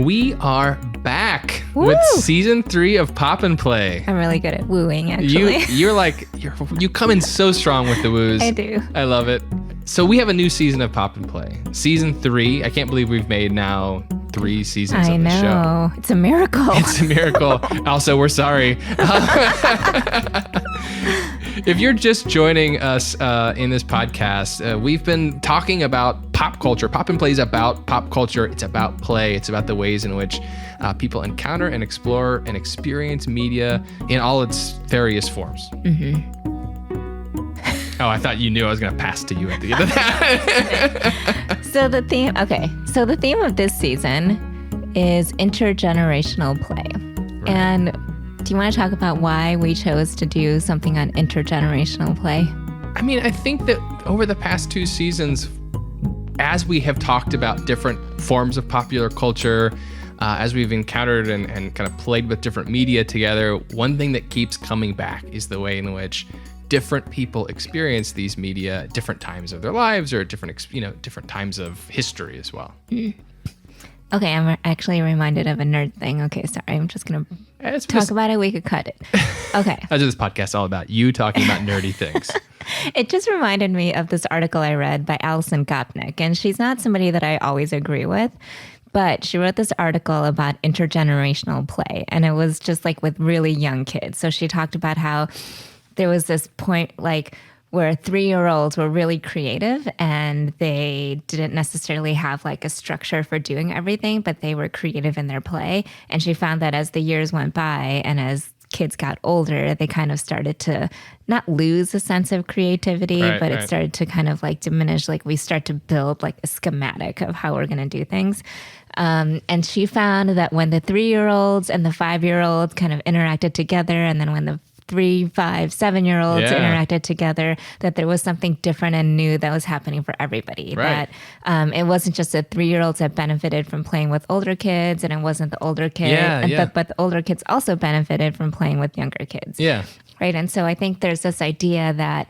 We are back Woo! with season 3 of Pop and Play. I'm really good at wooing, actually. You come in so strong with the woos. I do. I love it. So we have a new season of Pop and Play. Season 3. I can't believe we've made now 3 seasons of the show. I know. It's a miracle. It's a miracle. Also, we're sorry. If you're just joining us in this podcast, we've been talking about pop culture. Pop and Play is about pop culture. It's about play. It's about the ways in which people encounter and explore and experience media in all its various forms. Mm-hmm. Oh, I thought you knew I was going to pass to you at the end of that. So the theme of this season is intergenerational play. Right. And do you want to talk about why we chose to do something on intergenerational play? I mean, I think that over the past 2 seasons, as we have talked about different forms of popular culture, as we've encountered and kind of played with different media together, one thing that keeps coming back is the way in which different people experience these media at different times of their lives or at different times of history as well. Mm. Okay, I'm actually reminded of a nerd thing. Okay, sorry, I'm just going to talk about it. We could cut it. Okay. That's what this podcast is all about, you talking about nerdy things. It just reminded me of this article I read by Alison Gopnik, and she's not somebody that I always agree with, but she wrote this article about intergenerational play, and it was just like with really young kids. So she talked about how there was this point like where 3-year-olds were really creative and they didn't necessarily have like a structure for doing everything, but they were creative in their play. And she found that as the years went by and as kids got older, they kind of started to not lose a sense of creativity, but it started to kind of like diminish. Like we start to build like a schematic of how we're going to do things. And she found that when the 3-year-olds and the 5-year-olds kind of interacted together, and then when the 3, 5, 7-year-olds interacted together, that there was something different and new that was happening for everybody. Right. That it wasn't just the 3-year-olds that benefited from playing with older kids, and it wasn't the older kids, but the older kids also benefited from playing with younger kids. Yeah. Right. And so I think there's this idea that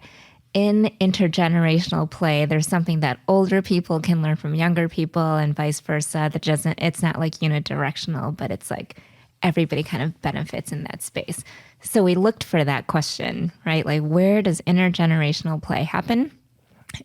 in intergenerational play, there's something that older people can learn from younger people and vice versa. It's not like unidirectional, but it's like everybody kind of benefits in that space. So we looked for that question, right? Like, where does intergenerational play happen?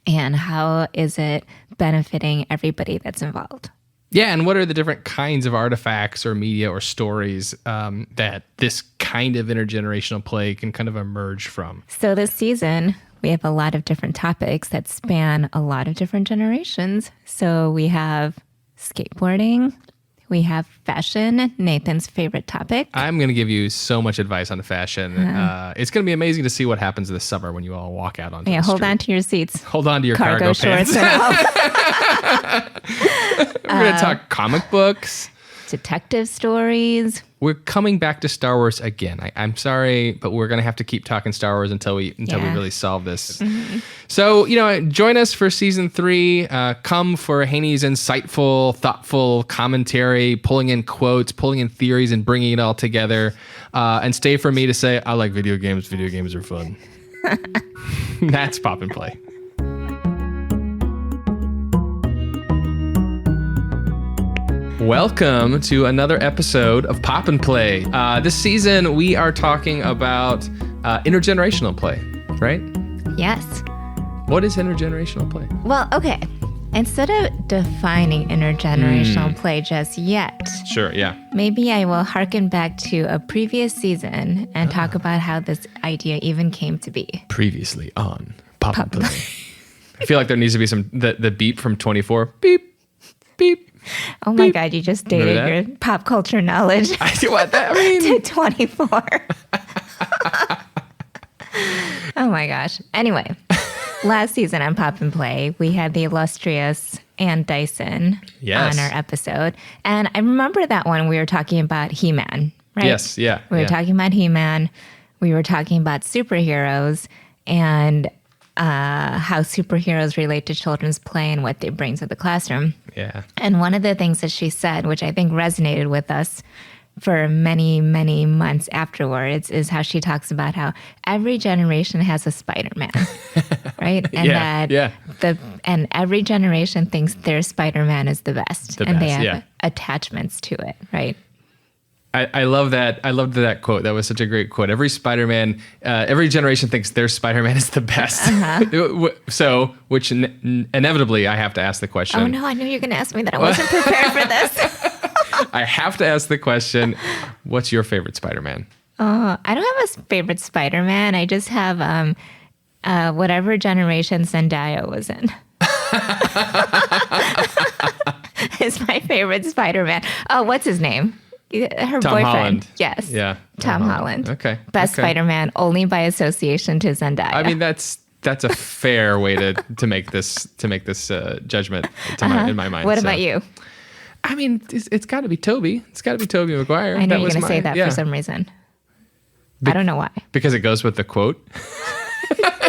And how is it benefiting everybody that's involved? Yeah, and what are the different kinds of artifacts or media or stories that this kind of intergenerational play can kind of emerge from? So this season, we have a lot of different topics that span a lot of different generations. So we have skateboarding. We have fashion, Nathan's favorite topic. I'm going to give you so much advice on fashion. It's going to be amazing to see what happens this summer when you all walk out onto the street. Hold on to your seats. Hold on to your cargo shorts. pants. We're going to talk comic books. Detective stories. We're coming back to Star Wars again. I'm sorry, but we're going to have to keep talking Star Wars until we really solve this. Mm-hmm. So, join us for season 3. Come for Haney's insightful, thoughtful commentary, pulling in quotes, pulling in theories, and bringing it all together. And stay for me to say, I like video games. Video games are fun. That's Pop and Play. Welcome to another episode of Pop and Play. This season, we are talking about intergenerational play, right? Yes. What is intergenerational play? Well, okay. Instead of defining intergenerational play just yet, sure, yeah, maybe I will harken back to a previous season and talk about how this idea even came to be. Previously on Pop and Play. I feel like there needs to be the beep from 24. Beep, beep. Oh my God, you just dated your pop culture knowledge to 24. Oh my gosh. Anyway, last season on Pop and Play, we had the illustrious Ann Dyson on our episode. And I remember that one we were talking about He-Man, right? Yes, yeah. We were talking about He-Man. We were talking about superheroes and how superheroes relate to children's play and what they bring to the classroom. Yeah. And one of the things that she said, which I think resonated with us for many, many months afterwards, is how she talks about how every generation has a Spider-Man, right? And and every generation thinks their Spider-Man is the best. They have attachments to it, right? I love that. I loved that quote. That was such a great quote. Every Spider-Man, every generation thinks their Spider-Man is the best. So, which inevitably I have to ask the question. Oh no, I knew you were going to ask me that. I wasn't prepared for this. I have to ask the question, what's your favorite Spider-Man? I don't have a favorite Spider-Man. I just have whatever generation Zendaya was in. Is my favorite Spider-Man. Oh, what's his name? Her Tom boyfriend. Holland. Yes. Yeah. Tom Holland. Okay. Best Spider-Man only by association to Zendaya. I mean, that's a fair way to make this judgment in my mind. What about you? I mean, it's got to be Tobey. It's got to be Tobey Maguire. I know you're going to say that for some reason. I don't know why. Because it goes with the quote.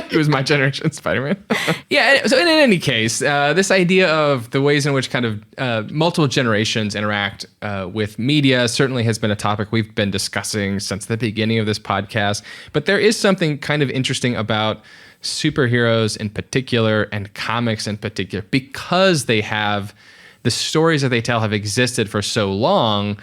It was my generation Spider-Man. Yeah. So in any case, this idea of the ways in which kind of multiple generations interact with media certainly has been a topic we've been discussing since the beginning of this podcast. But there is something kind of interesting about superheroes in particular and comics in particular, because they have the stories that they tell have existed for so long.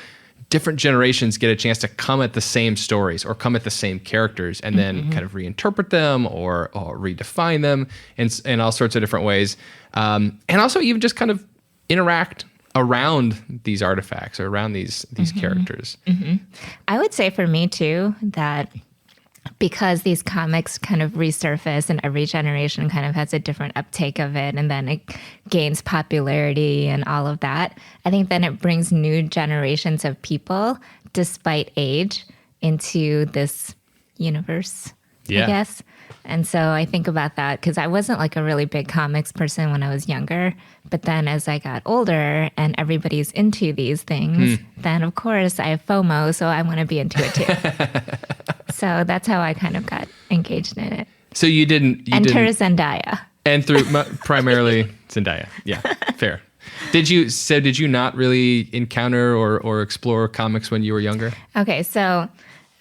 Different generations get a chance to come at the same stories or come at the same characters and then kind of reinterpret them or redefine them in all sorts of different ways. And also even just kind of interact around these artifacts or around these characters. I would say for me too, that because these comics kind of resurface and every generation kind of has a different uptake of it and then it gains popularity and all of that, I think then it brings new generations of people, despite age, into this universe, I guess. And so I think about that because I wasn't like a really big comics person when I was younger. But then as I got older and everybody's into these things, then of course I have FOMO, so I want to be into it too. So that's how I kind of got engaged in it. So you didn't... Enter Zendaya. And through primarily Zendaya. Yeah, fair. Did you not really encounter or explore comics when you were younger? Okay, so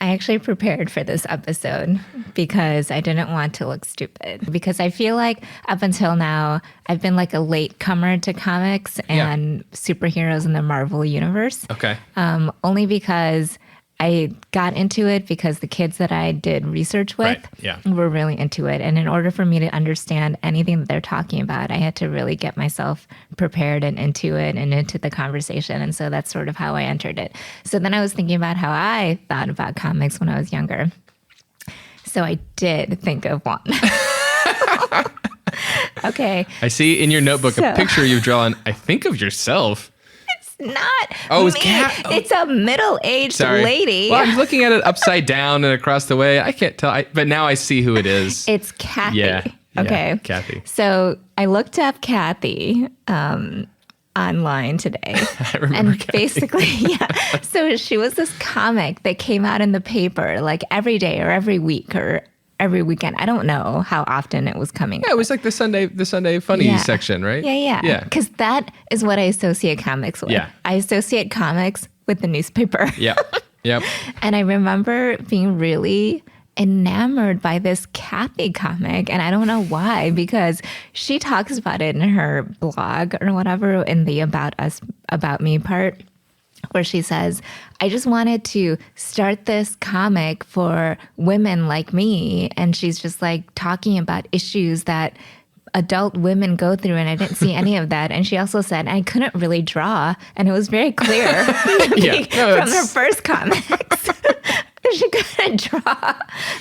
I actually prepared for this episode because I didn't want to look stupid. Because I feel like up until now, I've been like a late comer to comics and superheroes in the Marvel universe. Okay. Only because I got into it because the kids that I did research with were really into it. And in order for me to understand anything that they're talking about, I had to really get myself prepared and into it and into the conversation. And so that's sort of how I entered it. So then I was thinking about how I thought about comics when I was younger. So I did think of one. Okay. I see in your notebook a picture you've drawn, I think, of yourself. Not it's me. Kat. It's a middle-aged lady. Well, I'm looking at it upside down and across the way. I can't tell, but now I see who it is. It's Kathy. Yeah. Okay. Kathy. So I looked up Kathy online today. I remember Kathy. Basically, so she was this comic that came out in the paper like every day or every week or every weekend. I don't know how often it was coming. Yeah, it was like the Sunday funny section, right? Yeah. Because that is what I associate comics with. Yeah. I associate comics with the newspaper. Yeah. Yep. And I remember being really enamored by this Kathy comic, and I don't know why, because she talks about it in her blog or whatever in the About Me part, where she says, I just wanted to start this comic for women like me. And she's just like talking about issues that adult women go through, and I didn't see any of that. And she also said, I couldn't really draw, and it was very clear from her first comics. She couldn't draw,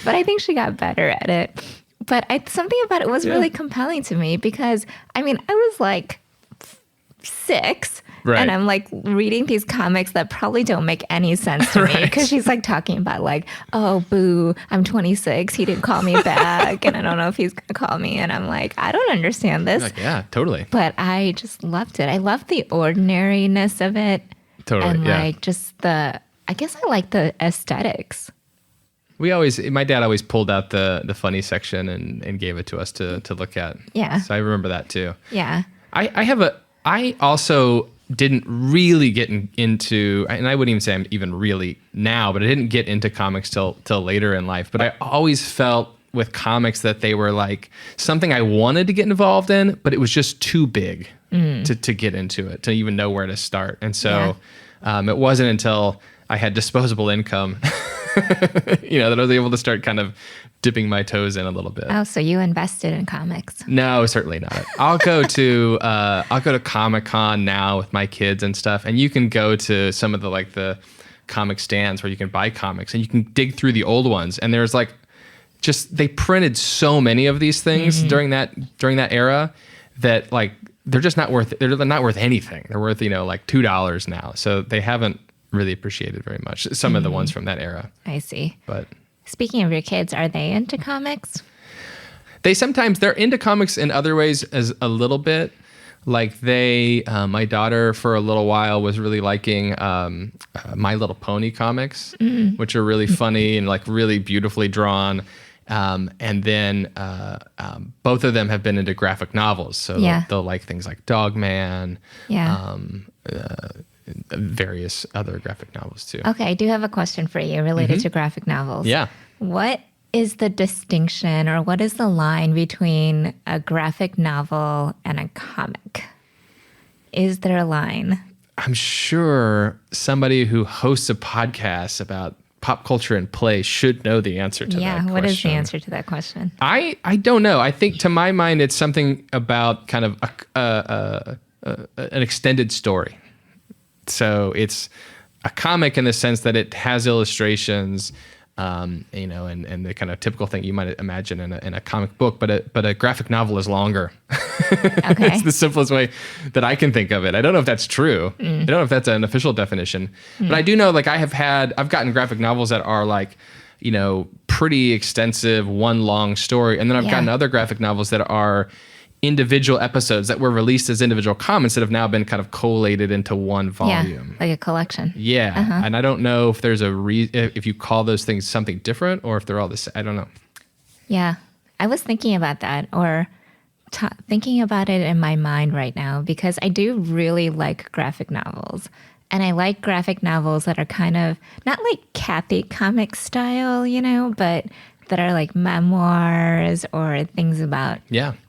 but I think she got better at it. But something about it was really compelling to me because, I mean, I was like 6. Right. And I'm like reading these comics that probably don't make any sense to me because she's like talking about like, oh, boo, I'm 26. He didn't call me back. And I don't know if he's going to call me. And I'm like, I don't understand this. Like, yeah, totally. But I just loved it. I loved the ordinariness of it. Totally. And like just I guess I like the aesthetics. My dad always pulled out the funny section and gave it to us to look at. Yeah. So I remember that too. Yeah. I also didn't really get into, and I wouldn't even say I'm even really now, but I didn't get into comics till later in life. But I always felt with comics that they were like something I wanted to get involved in, but it was just too big. to get into it, to even know where to start. And so it wasn't until I had disposable income, that I was able to start kind of dipping my toes in a little bit. Oh, so you invested in comics? No, certainly not. I'll go to Comic-Con now with my kids and stuff, and you can go to some of the comic stands where you can buy comics, and you can dig through the old ones, and there's they printed so many of these things during that era that they're just not worth anything. They're worth $2 now. So they haven't really appreciated very much some of the ones from that era. I see. But speaking of your kids, are they into comics? They're into comics in other ways as a little bit. My daughter for a little while was really liking My Little Pony comics, which are really funny and really beautifully drawn. And then both of them have been into graphic novels. So they'll like things like Dog Man, various other graphic novels too. Okay, I do have a question for you related to graphic novels. Yeah. What is the distinction, or what is the line between a graphic novel and a comic? Is there a line? I'm sure somebody who hosts a podcast about pop culture and play should know the answer to that question. Yeah, what is the answer to that question? I don't know. I think to my mind, it's something about kind of an extended story. So it's a comic in the sense that it has illustrations, and the kind of typical thing you might imagine in a comic book, but a graphic novel is longer. Okay. It's the simplest way that I can think of it. I don't know if that's true. I don't know if that's an official definition, but I do know I've gotten graphic novels that are pretty extensive, one long story. And then I've gotten other graphic novels that are individual episodes that were released as individual comics that have now been kind of collated into one volume. Yeah, like a collection. Yeah. And I don't know if there's if you call those things something different or if they're all the same. I don't know. Yeah. I was thinking about that, or thinking about it in my mind right now, because I do really like graphic novels. And I like graphic novels that are kind of not like Kathy comic style, but that are like memoirs or things about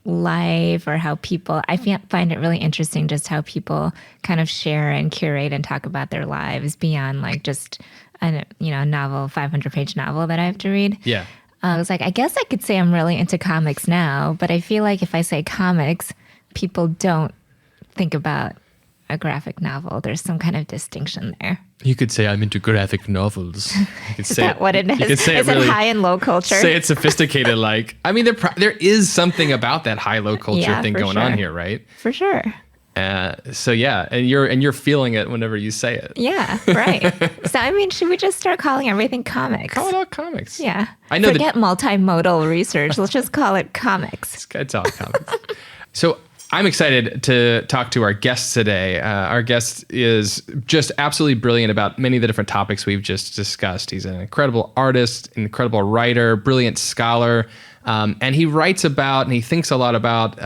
life, or how people, I find it really interesting just how people kind of share and curate and talk about their lives beyond just a novel, 500-page novel that I have to read. Yeah. I was I guess I could say I'm really into comics now, but I feel like if I say comics, people don't think about a graphic novel. There's some kind of distinction there. You could say I'm into graphic novels. Is that what it is? You could say is it really, high and low culture? Say it's sophisticated. There is something about that high low culture thing going on here, right? For sure. So yeah, and you're feeling it whenever you say it. Yeah, right. So should we just start calling everything comics? Call it all comics. Yeah. I know. Forget multimodal research. Let's just call it comics. It's all comics. So I'm excited to talk to our guest today. Our guest is just absolutely brilliant about many of the different topics we've just discussed. He's an incredible artist, incredible writer, brilliant scholar. And he writes about and he thinks a lot about,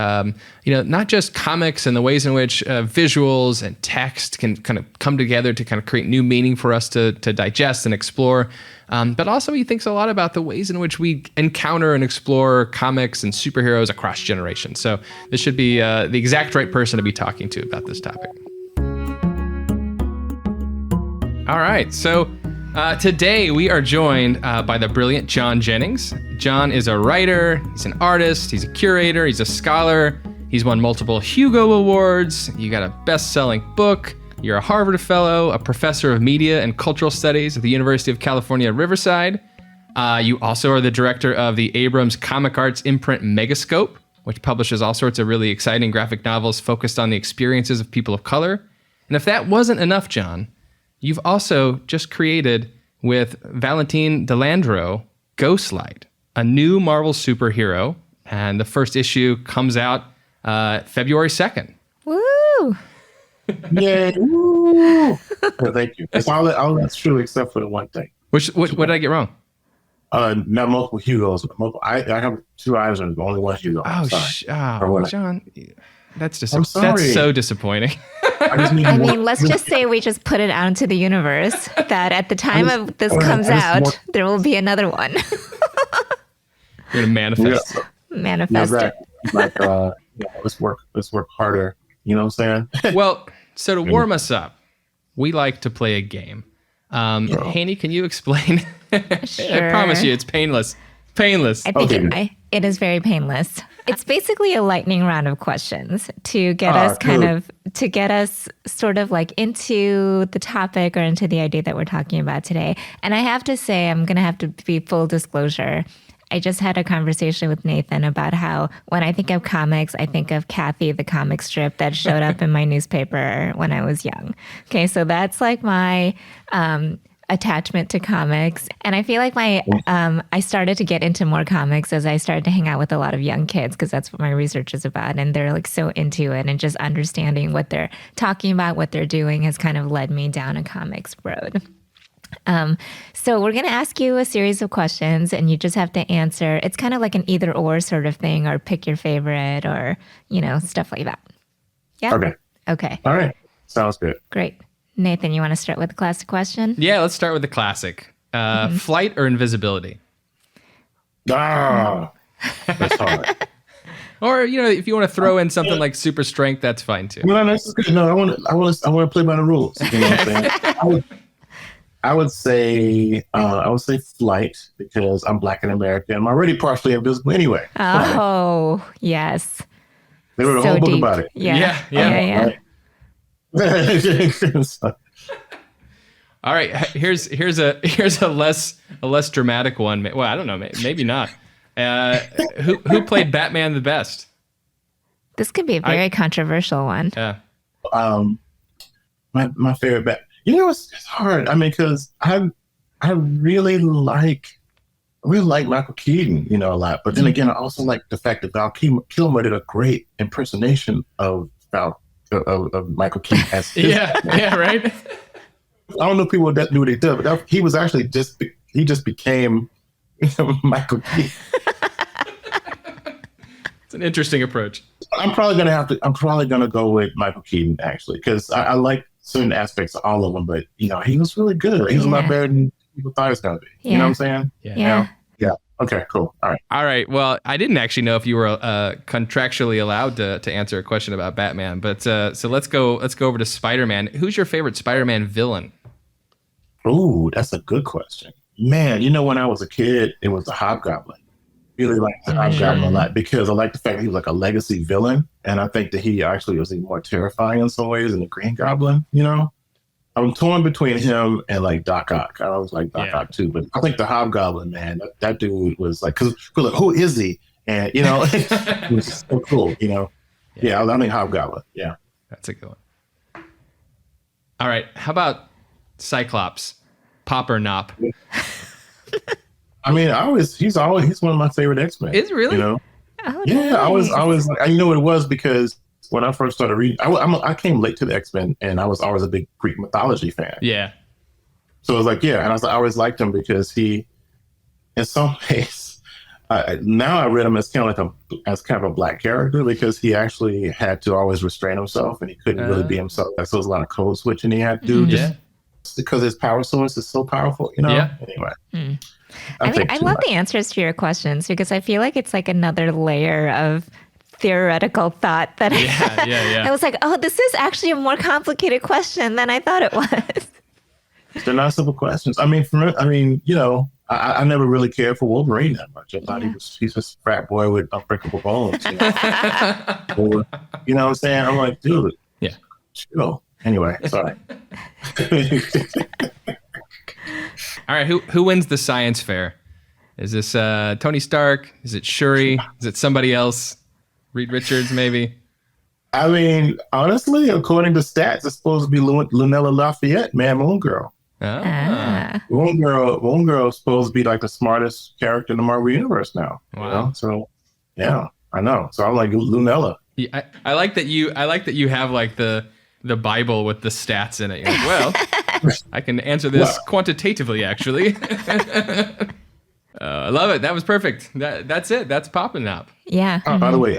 not just comics and the ways in which visuals and text can kind of come together to kind of create new meaning for us to digest and explore. But also he thinks a lot about the ways in which we encounter and explore comics and superheroes across generations. So this should be the exact right person to be talking to about this topic. All right. So today we are joined by the brilliant John Jennings. John is a writer, he's an artist, he's a curator, he's a scholar. He's won multiple Hugo Awards. You got a best-selling book. You're a Harvard Fellow, a professor of media and cultural studies at the University of California, Riverside. You also are the director of the ABRAMS Comic Arts imprint Megascope, which publishes all sorts of really exciting graphic novels focused on the experiences of people of color. And if that wasn't enough, John, you've also just created with Valentine De Landro, Ghostlight, a new Marvel superhero. And the first issue comes out February 2nd. Woo! Yay! Woo! Thank you. That's all that's true except for the one thing. What did I get wrong? Not multiple Hugos. I have two Eisners, but only one Hugo. John, that's so disappointing. Let's just say we just put it out into the universe that at the time of this comes out, there will be another one. You're gonna manifest. Manifest it. Let's work harder. You know what I'm saying? Well, so to warm us up, we like to play a game. Haney, can you explain? Sure. I promise you, it's painless. Painless. I think it is very painless. It's basically a lightning round of questions to get us sort of like into the topic or into the idea that we're talking about today. And I have to say, I'm going to have to be full disclosure. I just had a conversation with Nathan about how when I think of comics, I think of Kathy, the comic strip that showed up in my newspaper when I was young. Okay, so that's like my attachment to comics. And I feel like I started to get into more comics as I started to hang out with a lot of young kids, because that's what my research is about. And they're like so into it, and just understanding what they're talking about, what they're doing has kind of led me down a comics road. So we're going to ask you a series of questions, and you just have to answer. It's kind of like an either or sort of thing, or pick your favorite, or, stuff like that. Yeah. Okay. All right. Sounds good. Great. Nathan, you want to start with the classic question? Yeah, let's start with the classic. Flight or invisibility? That's hard. Or, if you want to throw in something like super strength, that's fine too. No, that's good. No, I want to play by the rules. You know what I'm saying? I would say flight, because I'm Black and American. I'm already partially invisible anyway. Oh, yes. They wrote a whole book about it. Yeah. All right. Here's a less dramatic one. Well, I don't know. Maybe not. Who played Batman the best? This could be a very controversial one. Yeah. My favorite Batman. It's hard. I mean, because I really like Michael Keaton, a lot. But then again, I also like the fact that Val Kilmer did a great impersonation of Michael Keaton as his yeah, right. I don't know if people that knew what he did, but he was actually he just became Michael Keaton. It's an interesting approach. I'm probably gonna go with Michael Keaton, actually, because I like certain aspects of all of them, but he was really good. He was a lot better than people thought he was gonna be. Yeah. You know what I'm saying? Yeah. Okay, cool. All right. Well, I didn't actually know if you were contractually allowed to answer a question about Batman, but so let's go over to Spider-Man. Who's your favorite Spider-Man villain? Ooh, that's a good question. Man, when I was a kid, it was the Hobgoblin. Really liked the Hobgoblin a lot, because I like the fact that he was like a legacy villain, and I think that he actually was even more terrifying in some ways than the Green Goblin. I'm torn between him and like Doc Ock. I always like Doc Ock too, but I think the Hobgoblin, man, that dude was like, because like, who is he? And it was so cool. Yeah, I think Hobgoblin. Yeah, that's a good one. All right, how about Cyclops? Pop or Nop? I mean, he's one of my favorite X-Men. Is it really? Oh, yeah, nice. I was like, what it was, because when I first started reading, I came late to the X-Men, and I was always a big Greek mythology fan. Yeah. So I was like, and I always liked him because he, in some ways, now I read him as kind of a black character, because he actually had to always restrain himself, and he couldn't really be himself. So there was a lot of code switching he had to do, just because his power source is so powerful. Yeah. Anyway. I love the answers to your questions, because I feel like it's like another layer of theoretical thought that I was like, oh, this is actually a more complicated question than I thought it was. They're not simple questions. I mean, I never really cared for Wolverine that much. I thought he's just a frat boy with unbreakable bones. Or, you know what I'm saying? I'm like, dude, chill. Anyway, sorry. All right, who wins the science fair? Is this Tony Stark? Is it Shuri? Is it somebody else? Reed Richards, maybe? I mean, honestly, according to stats, it's supposed to be Lunella Lafayette, man, Moon Girl. Moon Girl is supposed to be like the smartest character in the Marvel Universe now. Wow. So, yeah, I know. So I'm like, Lunella. Yeah, I like that you have like the Bible with the stats in it. You're like, well, I can answer this quantitatively, actually. I love it. That was perfect. That's it. That's Poppin' Nop. Yeah. By the way,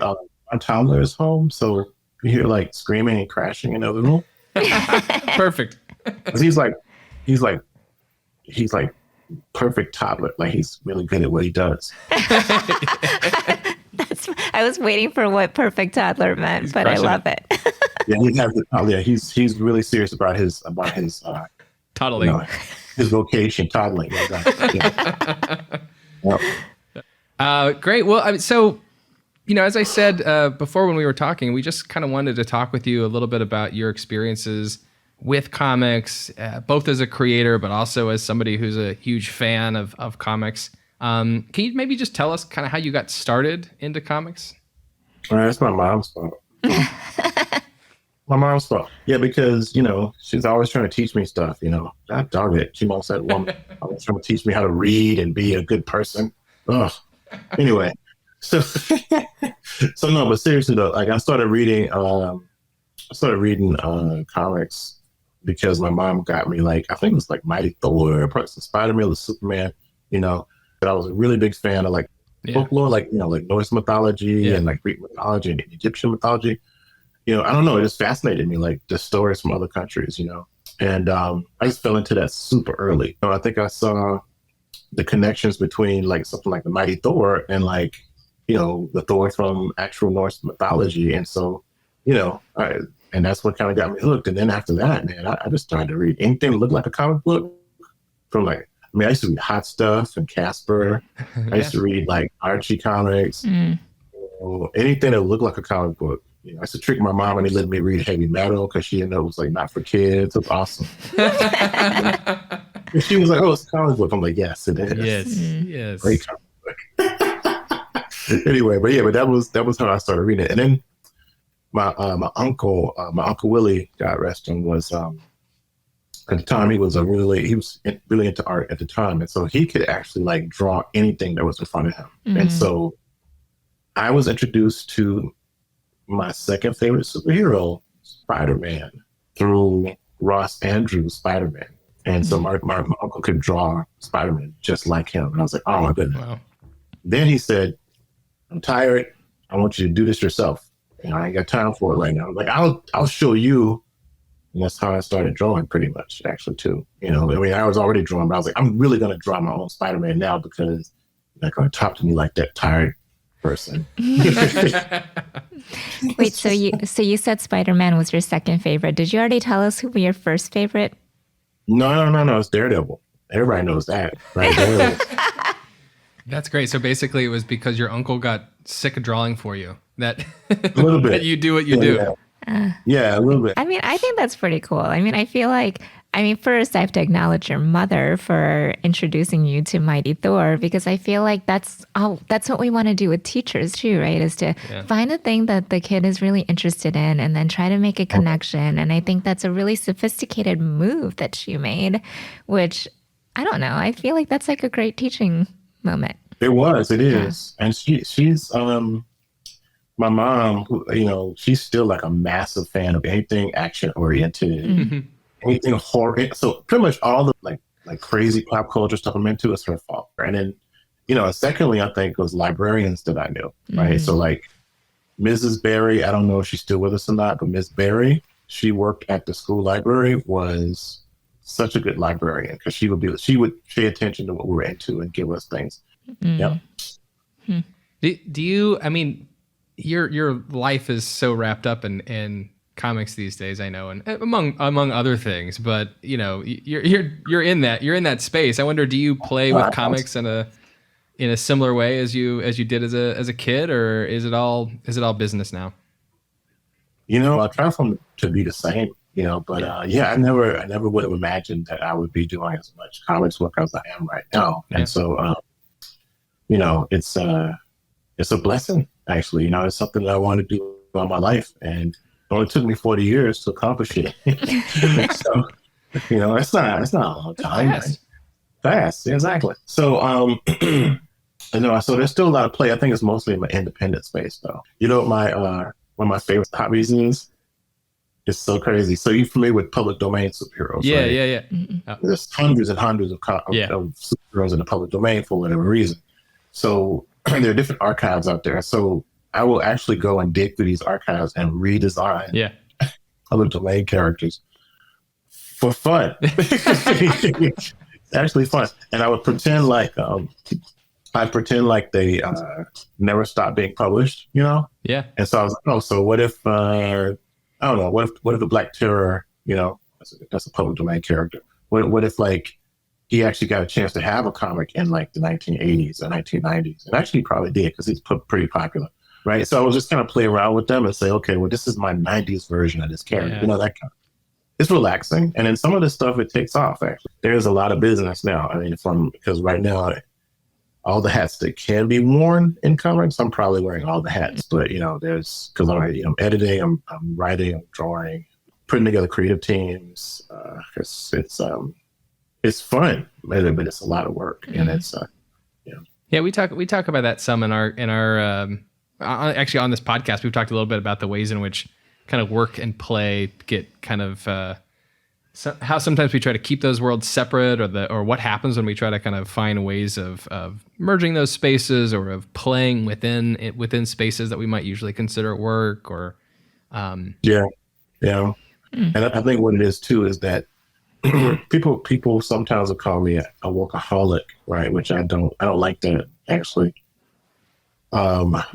my toddler is home, so you hear like screaming and crashing in the other room. Perfect. He's like perfect toddler. Like, he's really good at what he does. I was waiting for what perfect toddler meant, but I love it. Yeah, he's really serious about his toddling. His vocation, toddling. Exactly. Yeah. Great. Well, so as I said before when we were talking, we just kind of wanted to talk with you a little bit about your experiences with comics, both as a creator, but also as somebody who's a huge fan of comics. Can you maybe just tell us kind of how you got started into comics? That's my mom's fault. My mom's fault. Yeah, because, she's always trying to teach me stuff, God darn it. She almost said, woman, always trying to teach me how to read and be a good person. Ugh. Anyway, so no, but seriously though, like I started reading comics because my mom got me, like, I think it was like Mighty Thor, Spider-Man, or Superman, But I was a really big fan of like folklore, like, like Norse mythology and like Greek mythology and Egyptian mythology. I don't know, it just fascinated me, like the stories from other countries, And I just fell into that super early. I think I saw the connections between like something like the Mighty Thor and like, the Thor from actual Norse mythology. And so, and that's what kind of got me hooked. And then after that, man, I just started to read anything that looked like a comic book from like, I used to read Hot Stuff and Casper. I used to read like Archie comics, anything that looked like a comic book. I used to trick my mom and let me read heavy metal because she didn't know it was like not for kids. It was awesome. And she was like, "Oh, it's a comic book." I'm like, "Yes, it is. Yes. Great comic book." Anyway, but that was how I started reading it. And then my uncle Willie, God rest him, was at the time he was really into art at the time, and so he could actually like draw anything that was in front of him. And so I was introduced to my second favorite superhero, Spider-Man, through Ross Andrews' Spider-Man. And so my uncle could draw Spider-Man just like him. And I was like, oh my goodness. Wow. Then he said, I'm tired. I want you to do this yourself. I ain't got time for it right now. I was like, I'll show you. And that's how I started drawing pretty much, actually, too. I was already drawing, but I was like, I'm really going to draw my own Spider-Man now because you're not going to talk to me like that tired person. Wait, so you said Spider-Man was your second favorite. Did you already tell us who was your first favorite? No. It's Daredevil. Everybody knows that, right? Daredevil. That's great. So basically, it was because your uncle got sick of drawing for you that a little bit that you do what you do. Yeah, a little bit. I think that's pretty cool. I feel like, first I have to acknowledge your mother for introducing you to Mighty Thor, because I feel like that's what we want to do with teachers too, right? Is to find a thing that the kid is really interested in and then try to make a connection. And I think that's a really sophisticated move that she made, which, I don't know, I feel like that's like a great teaching moment. It is. And she's my mom, who, she's still like a massive fan of anything action oriented, anything horror. So pretty much all the like crazy pop culture stuff I'm into is her fault. And then, secondly, I think it was librarians that I knew, right? So like Mrs. Berry, I don't know if she's still with us or not, but Miss Berry, she worked at the school library, was such a good librarian because she would pay attention to what we were into and give us things. Yeah. Do you? Your life is so wrapped up in comics these days, I know, and among other things. But you're in that space. I wonder, do you play with comics in a similar way as you did as a kid, or is it all business now? I try for them to be the same. But I never would have imagined that I would be doing as much comics work as I am right now. And so, it's a blessing. Actually, it's something that I want to do all my life, and it only took me 40 years to accomplish it. So, it's not a long time. Fast, exactly. So, so there's still a lot of play. I think it's mostly in my independent space, though. My one of my favorite hobbies is, it's so crazy. So you're familiar with public domain superheroes? Yeah, right? yeah. Oh. There's hundreds and hundreds of superheroes in the public domain for whatever reason. So there are different archives out there. So I will actually go and dig through these archives and redesign public domain characters for fun. It's actually fun. And I would pretend like they never stopped being published, Yeah. And so I was like, so what if I don't know, what if the Black Terror, that's a public domain character. What if like he actually got a chance to have a comic in like the 1980s or 1990s, and actually he probably did because he's pretty popular, right? So I was just kind of play around with them and say, okay, well, this is my 90s version of this character, that kind of. It's relaxing, and then some of the stuff it takes off. Actually, there's a lot of business now. I mean, because right now, all the hats that can be worn in comics, I'm probably wearing all the hats. But there's because I'm editing, I'm writing, I'm drawing, putting together creative teams. It's fun, but it's a lot of work, and it's Yeah, we talk about that some in our actually on this podcast. We've talked a little bit about the ways in which kind of work and play get kind of how sometimes we try to keep those worlds separate, or what happens when we try to kind of find ways of merging those spaces, or of playing within spaces that we might usually consider work, or yeah. And I think what it is too is that people sometimes will call me a workaholic, right? Which I don't like that, actually,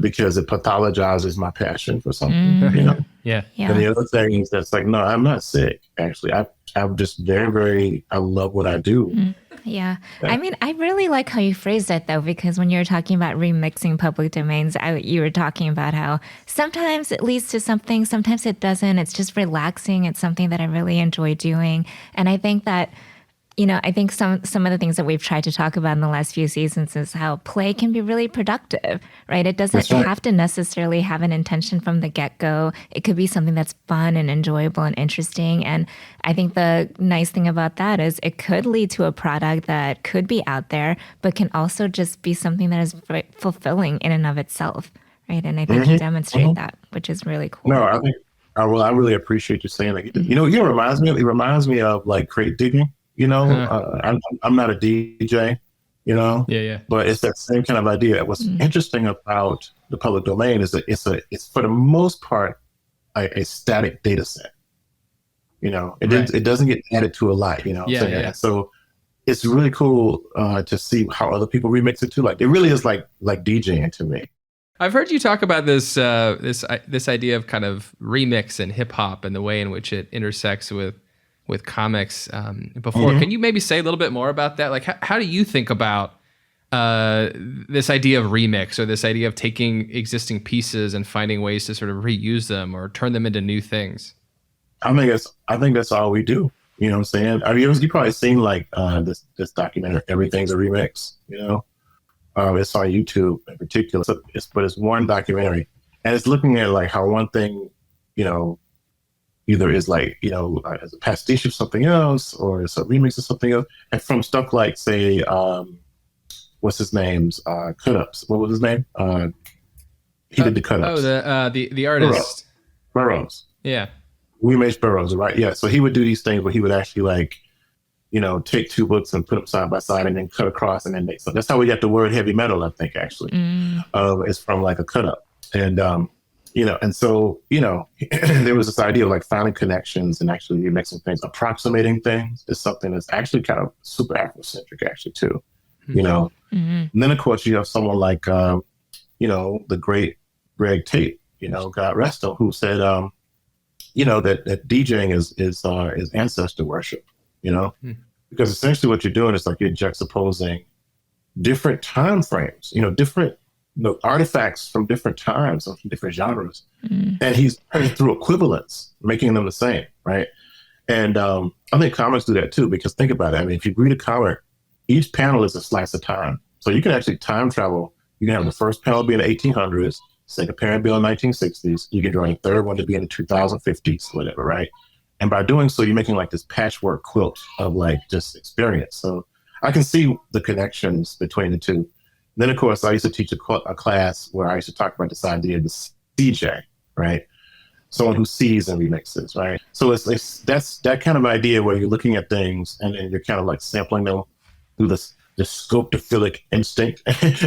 because it pathologizes my passion for something. Yeah. And the other thing is that's like, no, I'm not sick. Actually, I'm just very, very. I love what I do. Yeah. I mean, I really like how you phrased it, though, because when you were talking about remixing public domains, you were talking about how sometimes it leads to something, sometimes it doesn't. It's just relaxing. It's something that I really enjoy doing. And I think that, I think some of the things that we've tried to talk about in the last few seasons is how play can be really productive, right? It doesn't have to necessarily have an intention from the get-go. It could be something that's fun and enjoyable and interesting. And I think the nice thing about that is it could lead to a product that could be out there, but can also just be something that is fulfilling in and of itself, right? And I think you demonstrate that, which is really cool. No, I think, I really appreciate you saying that. It reminds me of like crate digging. I'm not a DJ, Yeah. but it's that same kind of idea. What's interesting about the public domain is that it's for the most part a static data set. It doesn't get added to a lot. So it's really cool to see how other people remix it too. Like it really is like DJing to me. I've heard you talk about this idea of kind of remix and hip hop and the way in which it intersects with comics before. Can you maybe say a little bit more about that? Like, how do you think about this idea of remix, or this idea of taking existing pieces and finding ways to sort of reuse them or turn them into new things? I think that's all we do. You know what I'm saying? I mean, you've probably seen like this documentary, Everything's a Remix. It's on YouTube in particular. But it's one documentary, and it's looking at like how one thing, either is like, as a pastiche of something else, or it's a remix of something else. And from stuff like, say, what's his name's cut-ups. What was his name? He did the cut-ups. Oh, the artist. Burroughs. Yeah. We made Burroughs, right? Yeah. So he would do these things where he would actually like, take two books and put them side by side and then cut across and then make. So that's how we got the word heavy metal, I think, actually. It's from like a cut-up. And, and so, there was this idea of like finding connections and actually remixing things, approximating things is something that's actually kind of super Afrocentric, actually, too, And then, of course, you have someone like, the great Greg Tate, God rest him, who said, that DJing is ancestor worship, because essentially what you're doing is like you're juxtaposing different time frames, different artifacts from different times and from different genres. And he's through equivalence, making them the same, right? And I think comics do that too, because think about it. I mean, if you read a comic, each panel is a slice of time. So you can actually time travel. You can have the first panel be in the 1800s, second panel be in the 1960s. You can draw a third one to be in the 2050s, whatever, right? And by doing so, you're making like this patchwork quilt of like just experience. So I can see the connections between the two. Then, of course, I used to teach a class where I used to talk about this idea of the CJ, right? Someone who sees and remixes, right? So that's that kind of idea where you're looking at things and then you're kind of like sampling them through the scopophilic instinct.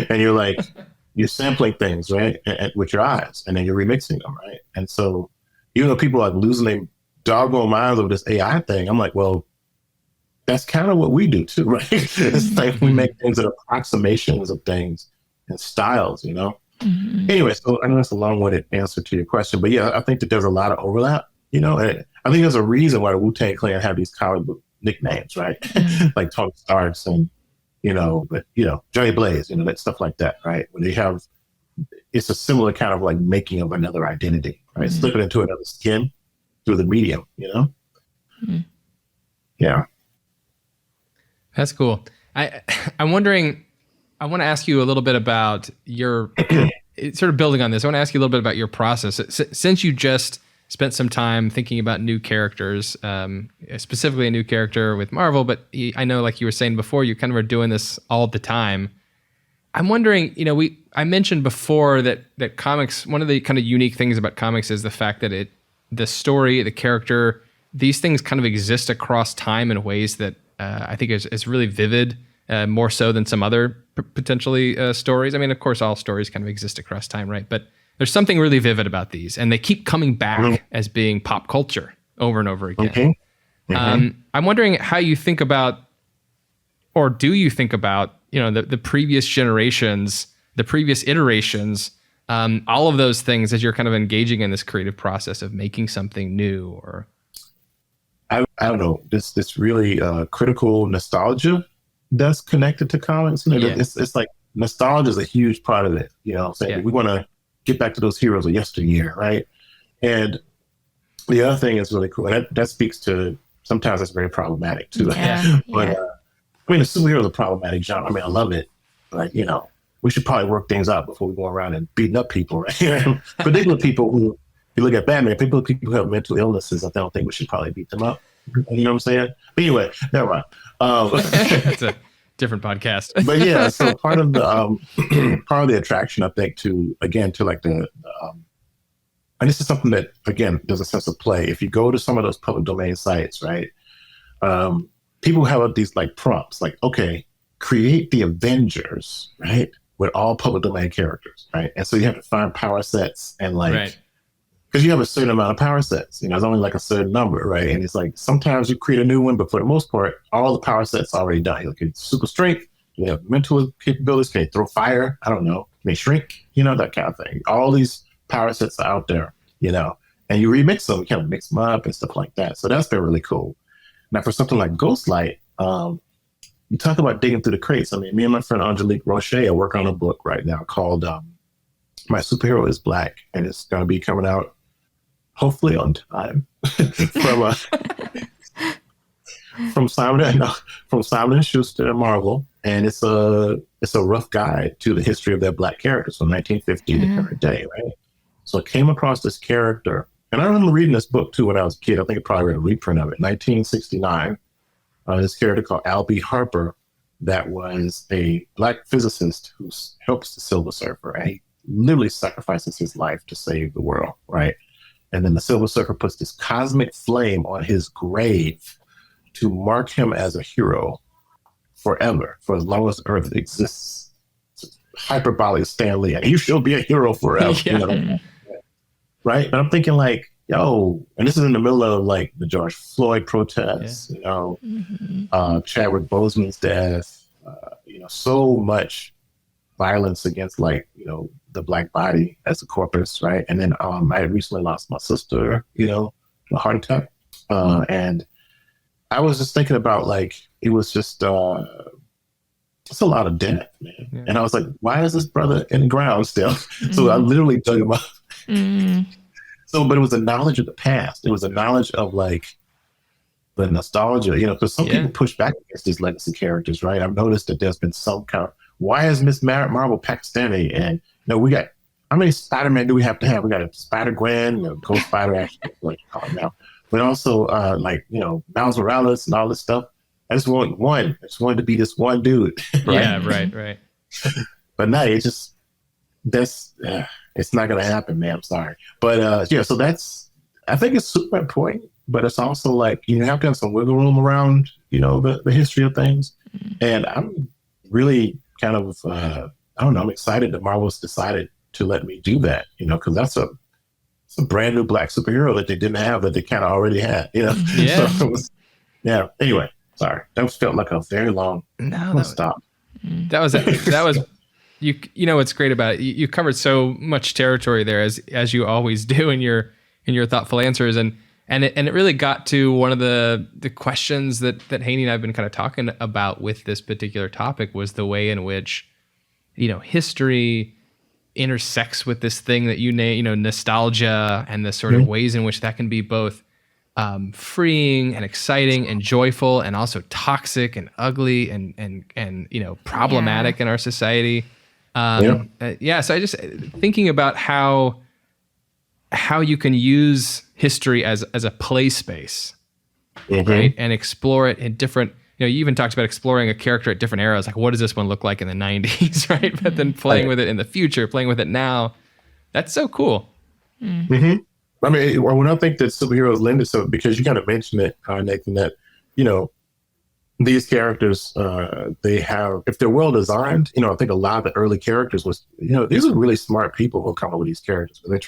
And you're sampling things, right? With your eyes, and then you're remixing them, right? And so even though people are losing their doggone minds over this AI thing, I'm like, well, that's kind of what we do too, right? It's like we make things that are approximations of things and styles, Anyway, so I know that's a long-winded answer to your question, but yeah, I think that there's a lot of overlap, And I think there's a reason why the Wu-Tang Clan have these comic book nicknames, right? Like Tony Starks and, Johnny Blaze, that stuff like that, right? When they have, it's a similar kind of like making of another identity, right? Slipping into another skin through the medium, Yeah. That's cool. I'm wondering, I want to ask you a little bit about your, sort of building on this, I want to ask you a little bit about your process. Since you just spent some time thinking about new characters, specifically a new character with Marvel, but I know, like you were saying before, you kind of are doing this all the time. I'm wondering, I mentioned before that comics, one of the kind of unique things about comics is the fact that the story, the character, these things kind of exist across time in ways that I think is really vivid, more so than some other potentially stories. I mean, of course, all stories kind of exist across time, right? But there's something really vivid about these, and they keep coming back as being pop culture over and over again. Okay. I'm wondering how you think about, or do you think about, the previous generations, the previous iterations, all of those things as you're kind of engaging in this creative process of making something new, or I don't know, this really critical nostalgia that's connected to comics. It's like nostalgia is a huge part of it. We want to get back to those heroes of yesteryear, right? And the other thing is really cool. And that speaks to, sometimes that's very problematic too. Yeah. But the superheroes are problematic genre. I mean, I love it, but we should probably work things out before we go around and beating up people, right? Particularly people who, you look at Batman, people who have mental illnesses, I don't think we should probably beat them up. You know what I'm saying? But anyway, never mind. It's a different podcast. But yeah, so part of the attraction, I think, to like the and this is something that, again, there's a sense of play. If you go to some of those public domain sites, right, people have these like prompts, like, okay, create the Avengers, right, with all public domain characters, right? And so you have to find power sets and like, because you have a certain amount of power sets, it's only like a certain number, right? And it's like, sometimes you create a new one, but for the most part, all the power sets are already done. You look at super strength, you have mental capabilities, can you throw fire? I don't know, may shrink, that kind of thing. All these power sets are out there, and you remix them, you kind of mix them up and stuff like that. So that's been really cool. Now for something like Ghostlight, you talk about digging through the crates. I mean, me and my friend Angelique Roche are working on a book right now called My Superhero is Black, and it's going to be coming out hopefully on time from Simon & Schuster and Marvel. And it's a rough guide to the history of their Black characters from 1950 to current day, right? So I came across this character, and I remember reading this book too when I was a kid. I think I probably read a reprint of it, 1969. This character called Al B. Harper, that was a Black physicist who helps the Silver Surfer, and he literally sacrifices his life to save the world, right? And then the Silver Surfer puts this cosmic flame on his grave to mark him as a hero forever, for as long as Earth exists. It's hyperbolic Stan Lee, and you shall be a hero forever. Right? And I'm thinking like, yo, and this is in the middle of like the George Floyd protests, Chadwick Boseman's death, so much violence against like, the Black body as a corpus, right? And then I had recently lost my sister, to a heart attack. And I was just thinking about like, it was just, it's a lot of death, man. Yeah. And I was like, why is this brother in the ground still? So I literally dug him up. So, but it was a knowledge of the past. It was a knowledge of like the nostalgia, because some people push back against these legacy characters, right? I've noticed that there's been some kind of, why is Miss Marvel Pakistani? And we got, how many Spider-Man do we have to have? We got a Spider-Gwen, Ghost Spider, actually, what you call it now. But also, Miles Morales and all this stuff. I just want one. I just wanted to be this one dude. Right? Yeah, right. But no, it's not going to happen, man. I'm sorry. But so that's, I think it's super important, but it's also like, you have to have some wiggle room around, the history of things. And I'm really kind of, I'm excited that Marvel's decided to let me do that, because that's a brand new Black superhero that they didn't have, that they kind of already had, Yeah. So anyway, sorry. That felt like a very long stop. That was what's great about it. You covered so much territory there as you always do in your thoughtful answers. And And it really got to one of the questions that Haney and I have been kind of talking about with this particular topic, was the way in which, history intersects with this thing that you name, nostalgia, and the sort of ways in which that can be both freeing and exciting and joyful, and also toxic and ugly and problematic in our society. So I just thinking about how you can use history as a play space, right? And explore it in different, you even talked about exploring a character at different eras. Like, what does this one look like in the 90s, right? But then playing with it in the future, playing with it now. That's so cool. I mean, when I think that superheroes lend itself, because you kind of mentioned it, Nathan, that, these characters, they have, if they're well designed, I think a lot of the early characters was, these are really smart people who come up with these characters, but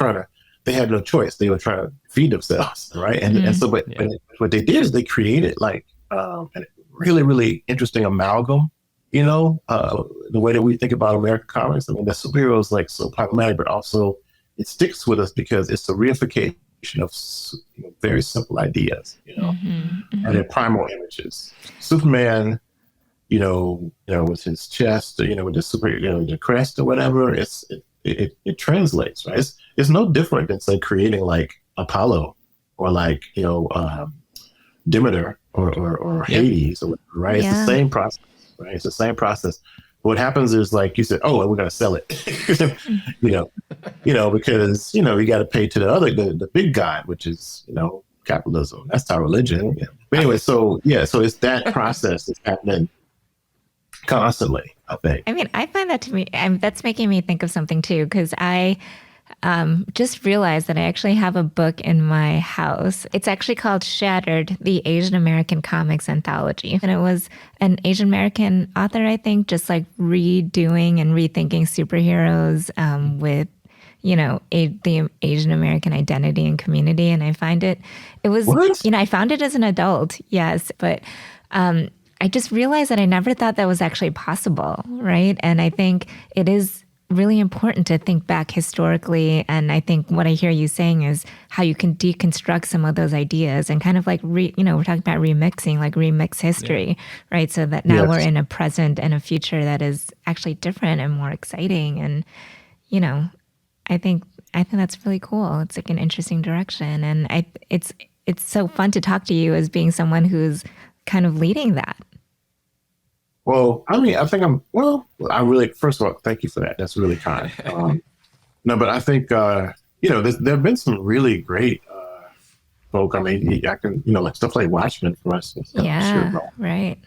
they had no choice. They were trying to feed themselves, right? And so, but what they did is they created like a really, really interesting amalgam, the way that we think about American comics. I mean, the superheroes like so problematic, but also it sticks with us because it's a reification of very simple ideas, and their primal images. Superman, with his chest, with the super, the crest or whatever, it translates, right? It's no different than, say, creating like Apollo or like, Demeter or Hades or whatever, right? It's the same process, right? It's the same process. What happens is, like you said, we're going to sell it, because, you got to pay to the big guy, which is, capitalism. That's our religion. Yeah. But anyway, so it's that process that's happening constantly, I think. I mean, I find that to me, that's making me think of something too, because I just realized that I actually have a book in my house. It's actually called Shattered, the Asian American Comics Anthology. And it was an Asian American author, I think, just like redoing and rethinking superheroes with, the Asian American identity and community. And I find it was, what? I found it as an adult, yes. But I just realized that I never thought that was actually possible, right? And I think it is really important to think back historically. And I think what I hear you saying is how you can deconstruct some of those ideas and kind of like, we're talking about remixing, like remix history, right? So that now we're in a present and a future that is actually different and more exciting. And, I think that's really cool. It's like an interesting direction. And it's so fun to talk to you as being someone who's kind of leading that. Well, I mean, I think first of all, thank you for that. That's really kind. No, but I think, there have been some really great folk. I mean, I can, like stuff like Watchmen, for instance. Right.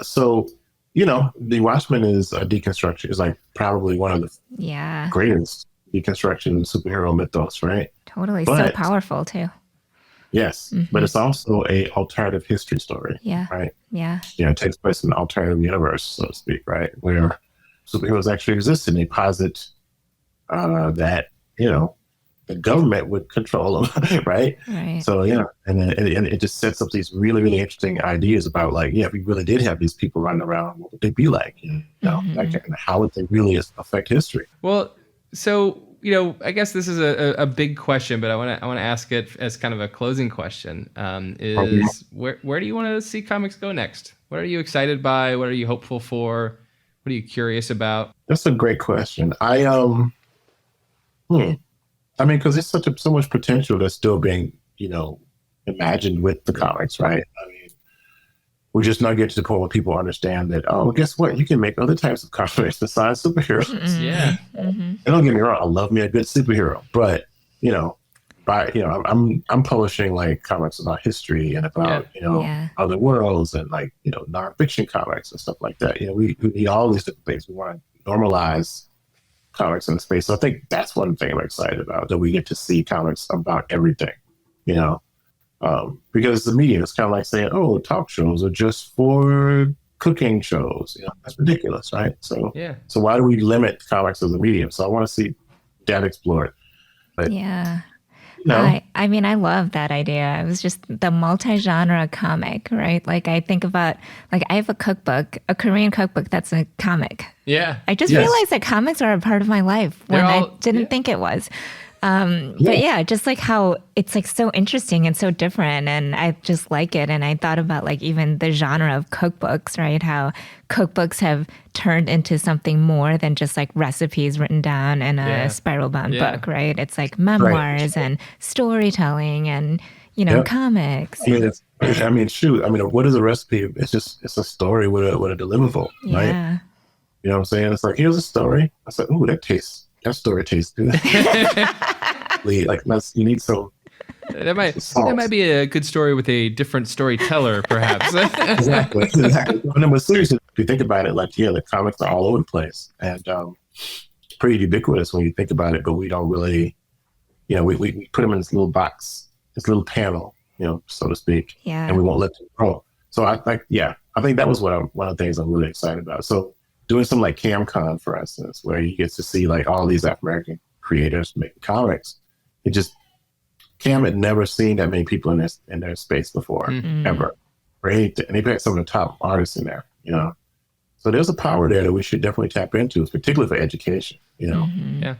So, the Watchmen is a deconstruction. It's like probably one of the greatest deconstruction superhero mythos, right? Totally. So powerful too. Yes, but it's also a alternative history story. Yeah. Right. Yeah. It takes place in an alternative universe, so to speak, right, where superheroes actually exist, and they posit that the government would control them, right? Right. So and it just sets up these really, really interesting ideas about like, if we really did have these people running around, what would they be like? Like, and how would they really affect history? Well, so. I guess this is a big question, but I want to ask it as kind of a closing question. Where do you want to see comics go next? What are you excited by? What are you hopeful for? What are you curious about? That's a great question. I mean, because there's so much potential that's still being imagined with the comics, right? I mean, we're just not getting to the point where people understand that, guess what? You can make other types of comics besides superheroes. Yeah. And don't get me wrong, I love me a good superhero, but I'm publishing like comics about history and about other worlds and like nonfiction comics and stuff like that. We need all these different things. We want to normalize comics in space. So I think that's one thing I'm excited about, that we get to see comics about everything. Because the media is kind of like saying, talk shows are just for cooking shows. That's ridiculous, right? So why do we limit comics as a medium? So I want to see that explored. But, I mean, I love that idea. It was just the multi-genre comic, right? Like I think about, like I have a cookbook, a Korean cookbook that's a comic. Yeah. I just realized that comics are a part of my life when I didn't think it was. But yeah, just like how it's like so interesting and so different, and I just like it. And I thought about like even the genre of cookbooks, right? How cookbooks have turned into something more than just like recipes written down in a spiral bound book, right? It's like memoirs and storytelling and, you know, comics. Shoot. I mean, what is a recipe? It's a story with a deliverable, right? You know what I'm saying? It's like, here's a story. I said, ooh, that story tastes good. Like, you need some. That might be a good story with a different storyteller, perhaps. Exactly. But seriously, if you think about it, like, the comics are all over the place and pretty ubiquitous when you think about it. But we don't really, we put them in this little box, this little panel, so to speak, and we won't let them grow. So I think that was one of the things I'm really excited about. So doing something like CamCon, for instance, where you get to see like all these African creators making comics, Cam had never seen that many people in their space before, ever. Right? And they've had some of the top artists in there, So there's a power there that we should definitely tap into, particularly for education, Yeah.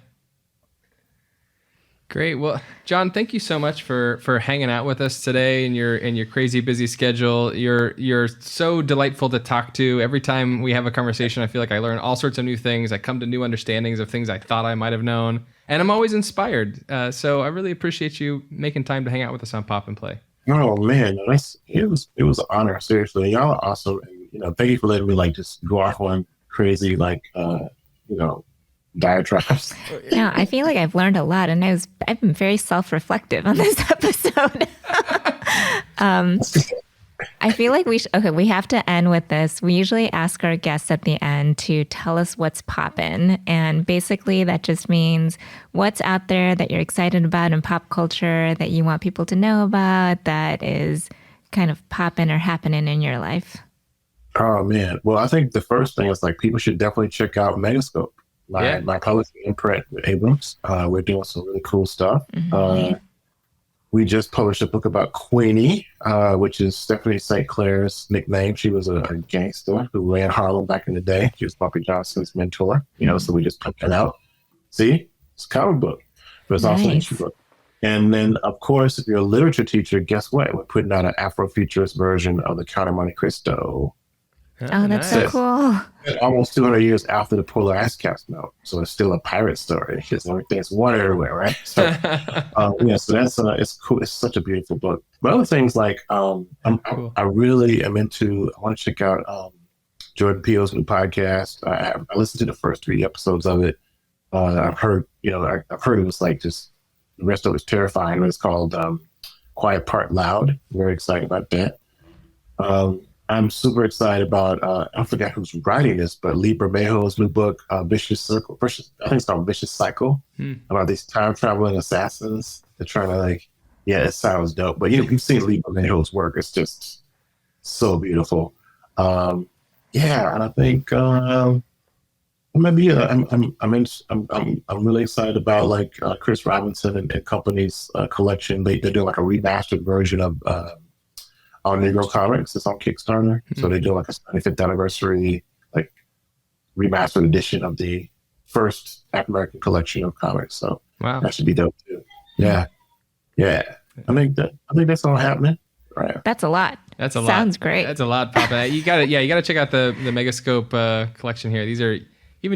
Great. Well, John, thank you so much for hanging out with us today in your crazy busy schedule. You're so delightful to talk to. Every time we have a conversation, I feel like I learn all sorts of new things. I come to new understandings of things I thought I might have known, and I'm always inspired. So I really appreciate you making time to hang out with us on Pop and Play. Oh man, it was an honor. Seriously, y'all are awesome. And, thank you for letting me like just go off on crazy diatribes. No, I feel like I've learned a lot, and I've been very self-reflective on this episode. I feel like we have to end with this. We usually ask our guests at the end to tell us what's poppin', and basically that just means what's out there that you're excited about in pop culture that you want people to know about that is kind of poppin' or happening in your life. Oh man, well, I think the first thing is like people should definitely check out Megascope. My publishing imprint with ABRAMS. We're doing some really cool stuff. We just published a book about Queenie, which is Stephanie St. Clair's nickname. She was a gangster who ran Harlem back in the day. She was Bumpy Johnson's mentor, so we just put that out. See, it's a comic book, but it's also an issue book. And then, of course, if you're a literature teacher, guess what? We're putting out an Afrofuturist version of the Count of Monte Cristo. Oh, that's so cool. Almost 200 years after the polar ice caps melt. So it's still a pirate story. Because everything's water everywhere, right? So, so that's, it's cool. It's such a beautiful book. But other things like, I really am I want to check out Jordan Peele's new podcast. I listened to the first 3 episodes of it. I've heard, I've heard it was like just, the rest of it was terrifying. It's called Quiet Part Loud. I'm very excited about that. I'm super excited about, I forgot who's writing this, but Lee Bermejo's new book, Vicious Circle. I think it's called Vicious Cycle, about these time traveling assassins. They're trying to it sounds dope. But you've seen Lee Bermejo's work. It's just so beautiful. And I think maybe I'm really excited about Chris Robinson and company's collection. They're doing like a remastered version of Our Negro Comics. It's on Kickstarter. So they do like a 75th anniversary, remastered edition of the first African American collection of comics. So that should be dope too. Yeah. I think that's all happening. Right. That's a lot. That's a lot. Sounds great. That's a lot, Papa. You got to check out the Megascope collection here. These are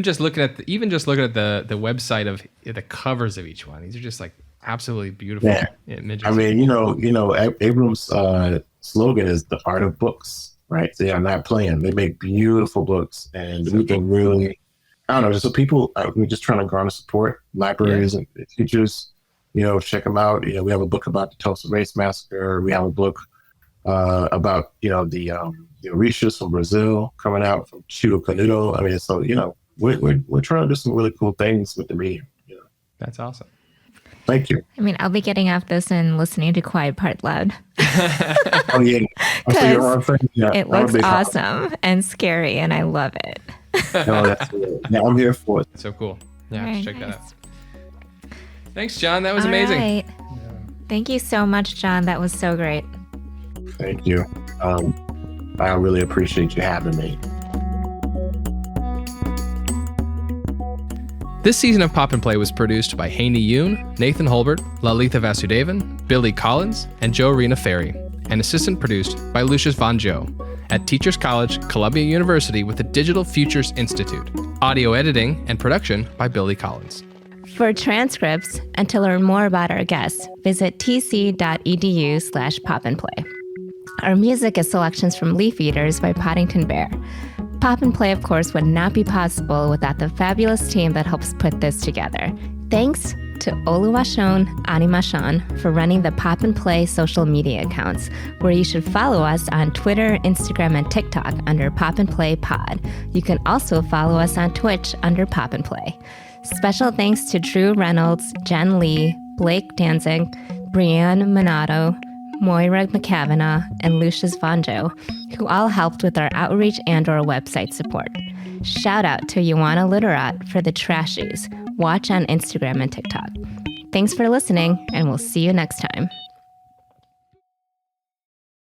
just looking at the website of the covers of each one. These are just absolutely beautiful images. I mean, ABRAMS' slogan is the art of books, right? They are not playing. They make beautiful books, and we can really, so people, we're just trying to garner support, libraries and teachers, check them out. We have a book about the Tulsa Race Massacre. We have a book about, the Orishas from Brazil coming out from Chico Canuto. I mean, so, we're trying to do some really cool things with the medium. That's awesome. Thank you. I mean, I'll be getting off this and listening to Quiet Part Loud. Oh, yeah. It looks awesome and scary, and I love it. No, that's good. Yeah, I'm here for it. So cool. Yeah, Very check that nice. out. Thanks, John. That was amazing. Right. Thank you so much, John. That was so great. Thank you. I really appreciate you having me. This season of Pop and Play was produced by Haney Yoon, Nathan Holbert, Lalitha Vasudevan, Billy Collins, and Jo Rena Ferry, and assistant produced by Lucius Von Jo at Teachers College, Columbia University with the Digital Futures Institute. Audio editing and production by Billy Collins. For transcripts and to learn more about our guests, visit tc.edu/popandplay. Our music is selections from Leaf Eaters by Poddington Bear. Pop and Play, of course, would not be possible without the fabulous team that helps put this together. Thanks to Oluwaseun Animation for running the Pop and Play social media accounts, where you should follow us on Twitter, Instagram, and TikTok under Pop and Play Pod. You can also follow us on Twitch under Pop and Play. Special thanks to Drew Reynolds, Jen Lee, Blake Danzig, Brianne Minato, Moira McCavanagh, and Lucius Von Jo, who all helped with our outreach and/or website support. Shout out to Ioana Literat for the trashies. Watch on Instagram and TikTok. Thanks for listening, and we'll see you next time.